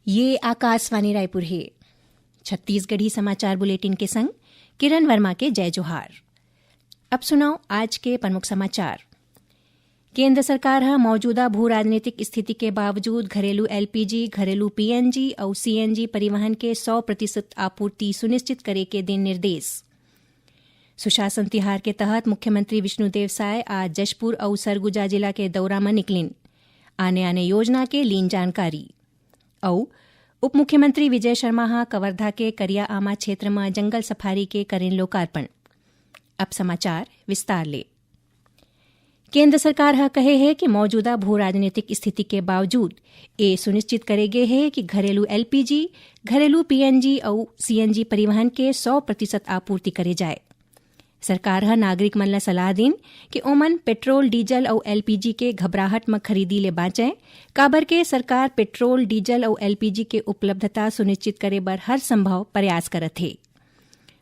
ये आकाशवाणी रायपुर है। छत्तीसगढ़ी समाचार बुलेटिन के संग किरण वर्मा के जय जोहार। अब सुनाओ आज के प्रमुख समाचार। केंद्र सरकार मौजूदा भू राजनीतिक स्थिति के बावजूद घरेलू एलपीजी, घरेलू पीएनजी और सीएनजी परिवहन के 100% आपूर्ति सुनिश्चित करे के दिन निर्देश। सुशासन तिहार के तहत मुख्यमंत्री विष्णुदेव साय आज जशपुर और सरगुजा जिला के दौरा में निकलिन। आने योजना के लीन जानकारी। और उप मुख्यमंत्री विजय शर्मा कवर्धा के करिया आमा क्षेत्र में जंगल सफारी के करें लोकार्पण। अब समाचार विस्तार ले। केंद्र सरकार कहे है कि मौजूदा भू राजनीतिक स्थिति के बावजूद ये सुनिश्चित करेगे है कि घरेलू एलपीजी, घरेलू पीएनजी और सीएनजी परिवहन के 100% आपूर्ति करे जाए। सरकार नागरिक मन ला सलाह दिन कि ओमन पेट्रोल, डीजल और एलपीजी के घबराहट में खरीदी ले बाँचें। काबर के सरकार पेट्रोल, डीजल और एलपीजी के उपलब्धता सुनिश्चित करे बर हर संभव प्रयास करत है।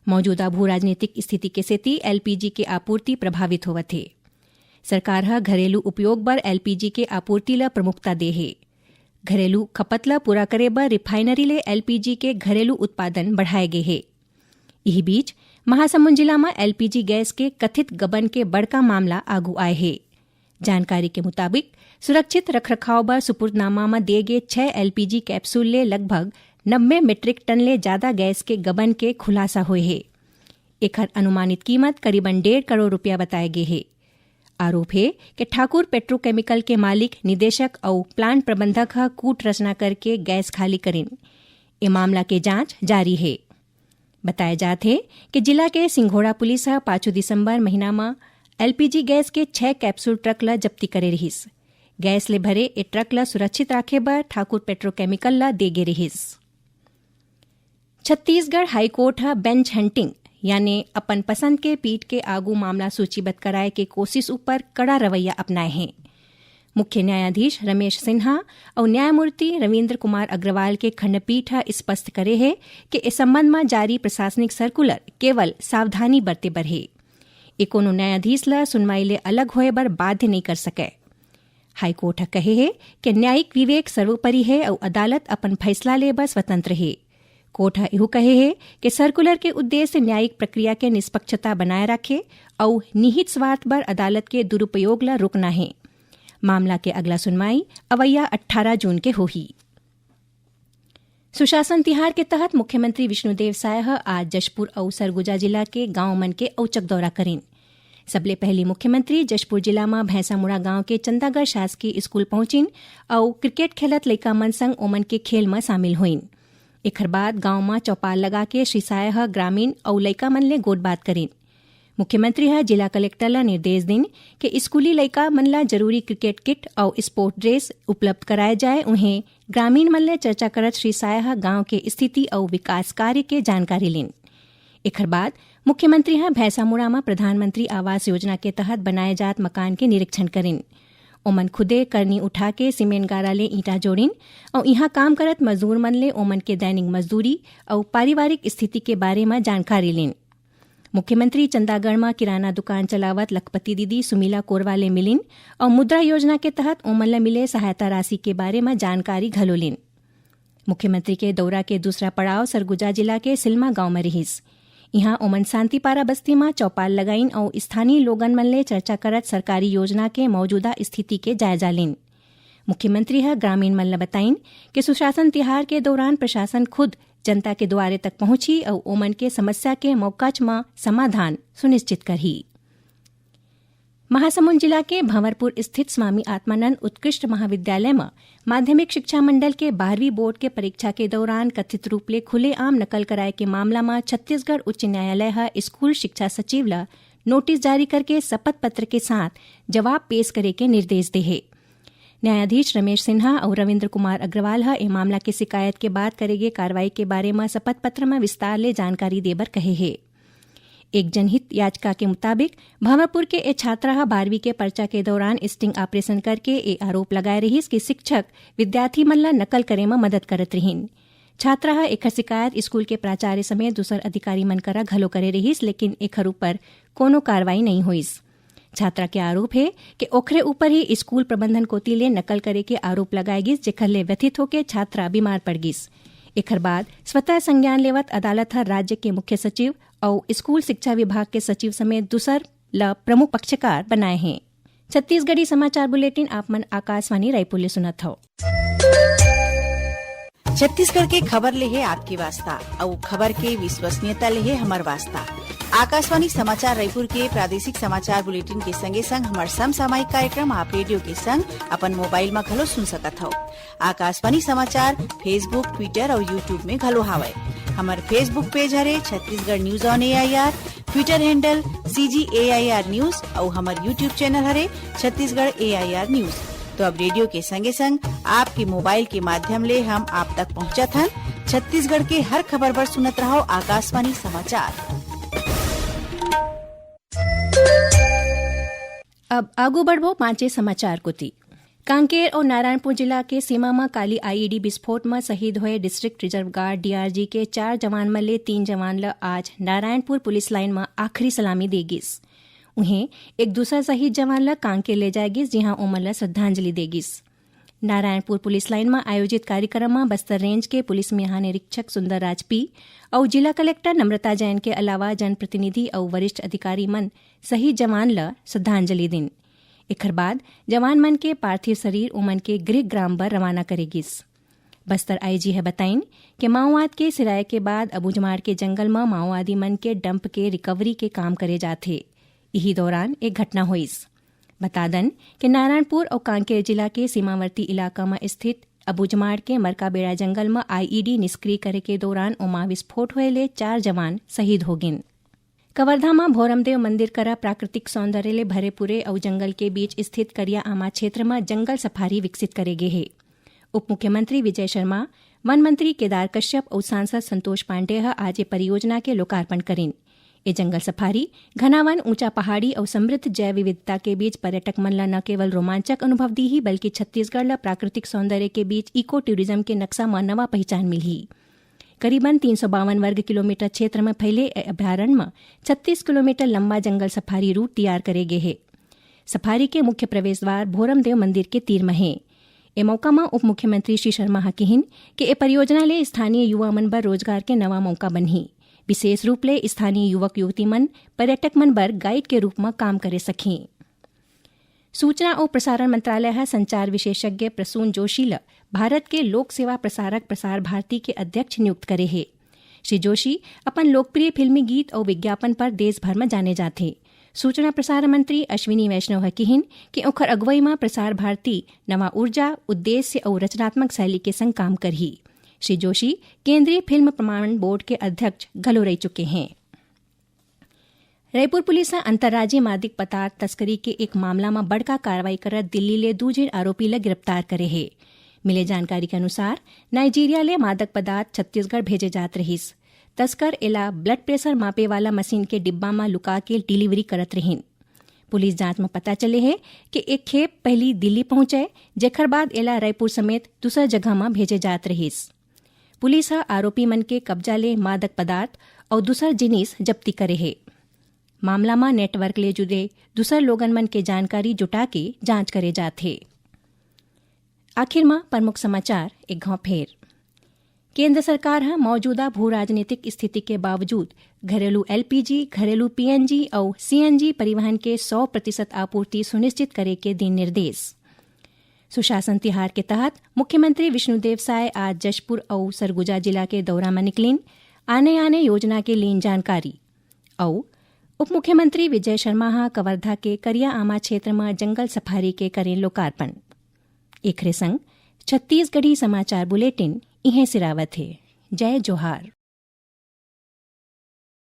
मौजूदा भू राजनीतिक स्थिति के सेती एलपीजी के आपूर्ति प्रभावित होवत है। सरकार घरेलू उपयोग बर एलपीजी के आपूर्ति ला प्रमुखता दे है। घरेलू खपत ला पूरा करे बर रिफाइनरी ले एलपीजी के घरेलू उत्पादन बढ़ाए गए है। यही बीच महासमुंद जिला में एलपीजी गैस के कथित गबन के बड़का मामला आगू आए है। जानकारी के मुताबिक सुरक्षित रखरखाव बर सुपुर्दनामा में दिए गए 6 एलपीजी कैप्सूल ले लगभग 90 मीट्रिक टन ले ज्यादा गैस के गबन के खुलासा हुए है। एकर अनुमानित कीमत करीबन 1.5 करोड़ रुपया बताए गए है। आरोप है कि ठाकुर पेट्रोकेमिकल के मालिक, निदेशक और प्लांट प्रबंधक कूट रचना करके गैस खाली करें। ये मामला के जांच जारी है। बताया जात है कि जिला के सिंघोड़ा पुलिस 5 दिसंबर महीना में एलपीजी गैस के 6 कैप्सूल ट्रक ला जब्ती करे रहिस। गैस ले भरे ए ट्रक ला सुरक्षित राखे बर ठाकुर पेट्रोकेमिकल ला देगे रहिस। छत्तीसगढ़ हाईकोर्ट बेंच हंटिंग यानी अपन पसंद के पीठ के आगू मामला सूचीबद्ध कराए के कोशिश ऊपर कड़ा रवैया अपनाए हैं। मुख्य न्यायाधीश रमेश सिन्हा और न्यायमूर्ति रविंद्र कुमार अग्रवाल के खंडपीठ स्पष्ट करे है कि इस संबंध में जारी प्रशासनिक सर्कुलर केवल सावधानी बरते बर है। ये कोनो न्यायाधीश ला सुनवाई ले अलग होए बर बाध्य नहीं कर सके। हाईकोर्ट कहे है कि न्यायिक विवेक सर्वोपरि है और अदालत अपन फैसला ले बर स्वतंत्र है। कोर्ट यह कहे है कि सर्कुलर के उद्देश्य न्यायिक प्रक्रिया के निष्पक्षता बनाए रखे और निहित स्वार्थ बर अदालत के दुरुपयोग ला रोकना है। मामला के अगला सुनवाई अवैया 18 जून के होही। सुशासन तिहार के तहत मुख्यमंत्री विष्णुदेव साय आज जशपुर और सरगुजा जिला के गांव मन के औचक दौरा करें। सबले पहले मुख्यमंत्री जशपुर जिला में भैंसामुड़ा गांव के चंदागढ़ शासकीय स्कूल पहुंचिन और क्रिकेट खेलत लइका मन संग ओमन के खेल में शामिल हुईन। एकर बाद गांव में चौपाल लगा के श्री साय ग्रामीण और लइका मन ले गोटबात करें। मुख्यमंत्री जिला कलेक्टर ला निर्देश दिन कि स्कूली लइका मन ला जरूरी क्रिकेट किट और स्पोर्ट ड्रेस उपलब्ध कराए जाए। उन्हें ग्रामीण मन ले चर्चा करत श्री साय गांव के स्थिति और विकास कार्य के जानकारी लें। एकर बाद मुख्यमंत्री भैंसामुड़ा में प्रधानमंत्री आवास योजना के तहत बनाए जात मकान के निरीक्षण करें। ओमन खुदे करनी उठा के सीमेंट गारा ले ईंटा जोड़िन और यहाँ काम करत मजदूर मन ले ओमन के दैनिक मजदूरी और पारिवारिक स्थिति के बारे में जानकारी लें। मुख्यमंत्री चंदागढ़ में किराना दुकान चलावत लखपति दीदी सुमीला कोरवा ले मिलिन और मुद्रा योजना के तहत ओमन ला मिले सहायता राशि के बारे में जानकारी घलो लें। मुख्यमंत्री के दौरा के दूसरा पड़ाव सरगुजा जिला के सिल्मा गांव में रहिस। यहाँ ओमन शांतिपारा बस्ती में चौपाल लगाइन और स्थानीय लोगन मन ले चर्चा करत सरकारी योजना के मौजूदा स्थिति के जायजा लें। मुख्यमंत्री ग्रामीण मन ला बताइन कि सुशासन तिहार के दौरान प्रशासन खुद जनता के द्वारे तक पहुंची और ओमन के समस्या के मौकाच में समाधान सुनिश्चित करही। महासमुंद जिला के भंवरपुर स्थित स्वामी आत्मानंद उत्कृष्ट महाविद्यालय में माध्यमिक शिक्षा मंडल के 12वीं बोर्ड के परीक्षा के दौरान कथित रूप ले खुलेआम नकल कराए के मामला में छत्तीसगढ़ उच्च न्यायालय स्कूल शिक्षा सचिव ला नोटिस जारी करके शपथ पत्र के साथ जवाब पेश करे के निर्देश दे है। न्यायाधीश रमेश सिन्हा और रविंद्र कुमार अग्रवाल ए मामला की शिकायत के बाद करेगे कार्रवाई के बारे में शपथ पत्र में विस्तार ले जानकारी देबर कहे है। एक जनहित याचिका के मुताबिक भंवरपुर के ए छात्रा 12वीं के पर्चा के दौरान स्टिंग ऑपरेशन करके ए आरोप लगाए रहीस कि शिक्षक विद्यार्थी मन ला नकल करे में मदद करत रहीन। छात्रा एकर शिकायत स्कूल के प्राचार्य समेत दूसर अधिकारी मन करा घलो करे रहीस, लेकिन एकर ऊपर कोनो कार्रवाई नहीं हुईस। छात्रा के आरोप है कि ओखरे ऊपर ही स्कूल प्रबंधन कोती ले नकल करे के आरोप लगाए गिस, जेखर ले व्यथित होके छात्रा बीमार पड़ गिस। एकर बाद स्वतः संज्ञान लेवत अदालत हर राज्य के मुख्य सचिव और स्कूल शिक्षा विभाग के सचिव समेत दूसर ल प्रमुख पक्षकार बनाए हैं। छत्तीसगढ़ी समाचार बुलेटिन आप मन आकाशवाणी रायपुर ले सुनत हो। छत्तीसगढ़ के खबर ले है आपके वास्ता और खबर के विश्वसनीयता ले है हमार वास्ता। आकाशवाणी समाचार रायपुर के प्रादेशिक समाचार बुलेटिन के संगे संग हमार समसामयिक कार्यक्रम आप रेडियो के संग अपन मोबाइल में घलो सुन सकत हो। आकाशवाणी समाचार फेसबुक, ट्विटर और यूट्यूब में घलो हावय। हमार फेसबुक पेज हरे Chhattisgarh news on AIR, Twitter handle CGAIR news और हमार यूट्यूब चैनल हरे छत्तीसगढ़ AIR न्यूज। तो अब रेडियो के संगे संग आपके मोबाइल के माध्यम ले हम आप तक पहुंचत हन। छत्तीसगढ़ के हर खबर पर सुनत रहो आकाशवाणी समाचार। अब आगू बढ़ो पांचे समाचार कोती। कांकेर और नारायणपुर जिला के सीमा में काली IED विस्फोट में शहीद हुए डिस्ट्रिक्ट रिजर्व गार्ड DRG के 4 जवान में ले 3 जवान ल आज नारायणपुर पुलिस लाइन में आखिरी सलामी देगिस। उन्हें एक दूसरा शहीद जवान ला कांकेर ले जाएगिस, जहां उमर ला श्रद्धांजलि देगिस। नारायणपुर पुलिस लाइन में आयोजित कार्यक्रम में बस्तर रेंज के पुलिस महानिरीक्षक सुंदर राज P और जिला कलेक्टर नम्रता जैन के अलावा जनप्रतिनिधि और वरिष्ठ अधिकारी मन शहीद जवान ला श्रद्धांजलि दिन। एकर बाद जवान मन के पार्थिव शरीर उमन के गृह ग्राम पर रवाना करेगिस। बस्तर IG है बताइन कि माओवाद के सिराए के बाद अबूझमाड़ के जंगल में माओवादी मन के डंप के रिकवरी के काम करे जाते। यही दौरान एक घटना हुई। बता दन कि नारायणपुर और कांकेर जिला के सीमावर्ती इलाका में स्थित अबूझमाड़ के मरकाबेड़ा जंगल में IED निष्क्रिय करे के दौरान उमा विस्फोट हुए ले 4 जवान शहीद हो गिन। कवर्धा में भोरमदेव मंदिर करा प्राकृतिक सौंदर्य ले भरे पूरे और जंगल के बीच स्थित करिया आमा क्षेत्र में जंगल सफारी विकसित करे गे है। उप मुख्यमंत्री विजय शर्मा, वन मंत्री केदार कश्यप और सांसद संतोष पांडे आज ये परियोजना के लोकार्पण करें। ये जंगल सफारी घना वन, ऊंचा पहाड़ी और समृद्ध जैव विविधता के बीच पर्यटक मन ला न केवल रोमांचक अनुभव दी ही, बल्कि छत्तीसगढ़ ला प्राकृतिक सौंदर्य के बीच इको टूरिज्म के नक्शा में नवा पहचान मिली। करीबन 352 वर्ग किलोमीटर क्षेत्र में फैले अभ्यारण्य में 36 किलोमीटर लंबा जंगल सफारी रूट तैयार करे गए है। सफारी के मुख्य प्रवेश द्वार भोरमदेव मंदिर के तीर में है। ए मौका में उप मुख्यमंत्री श्री शर्मा कहिन कि ए परियोजना ले स्थानीय युवा मन बर रोजगार के नवा मौका बनही। विशेष रूप ले स्थानीय युवक युवती मन पर्यटक मन बर गाइड के रूप में काम करे सकें। सूचना और प्रसारण मंत्रालय संचार विशेषज्ञ प्रसून जोशी ल भारत के लोक सेवा प्रसारक प्रसार भारती के अध्यक्ष नियुक्त करे है। श्री जोशी अपन लोकप्रिय फिल्मी गीत और विज्ञापन पर देश भर में जाने जाते। सूचना प्रसारण मंत्री अश्विनी वैष्णव है कहिन कि ओखर अगुवाई में प्रसार भारती नवा ऊर्जा, उद्देश्य और रचनात्मक शैली के संग काम करही। श्री जोशी केंद्रीय फिल्म प्रमाणन बोर्ड के अध्यक्ष घलो रह चुके हैं। रायपुर पुलिस अंतर्राज्यीय मादक पदार्थ तस्करी के एक मामला में बड़का कार्रवाई कर दिल्ली ले 2 जन आरोपी ला गिरफ्तार करे है। मिले जानकारी के अनुसार नाइजीरिया ले मादक पदार्थ छत्तीसगढ़ भेजे जात रहिस। तस्कर एला ब्लड प्रेशर मापे वाला मशीन के डिब्बा में लुका के डिलीवरी करत रहिन। पुलिस जांच में पता चले है कि एक खेप पहली दिल्ली पहुंचे, जेकर बाद एला रायपुर समेत दूसर जगह में भेजे जात रहिस। पुलिस आरोपी मन के कब्जा ले मादक पदार्थ और दूसर जिनिस जब्ती करे है। मामला में नेटवर्क ले जुड़े दूसर लोगन मन के जानकारी जुटा के जांच करे जाथे। आखिर में प्रमुख समाचार एक घाव फेर। केंद्र सरकार मौजूदा भू राजनीतिक स्थिति के बावजूद घरेलू LPG, घरेलू PNG और CNG परिवहन के 100% आपूर्ति सुनिश्चित करे के दिन निर्देश। सुशासन तिहार के तहत मुख्यमंत्री विष्णुदेव साय आज जशपुर और सरगुजा जिला के दौरा में निकलीन। आने योजना के लीन जानकारी। और उप मुख्यमंत्री विजय शर्मा कवर्धा के करिया आमा क्षेत्र में जंगल सफारी के करें लोकार्पण। एकरे संग छत्तीसगढ़ी समाचार बुलेटिन इहें सिरावत है। जय जोहार।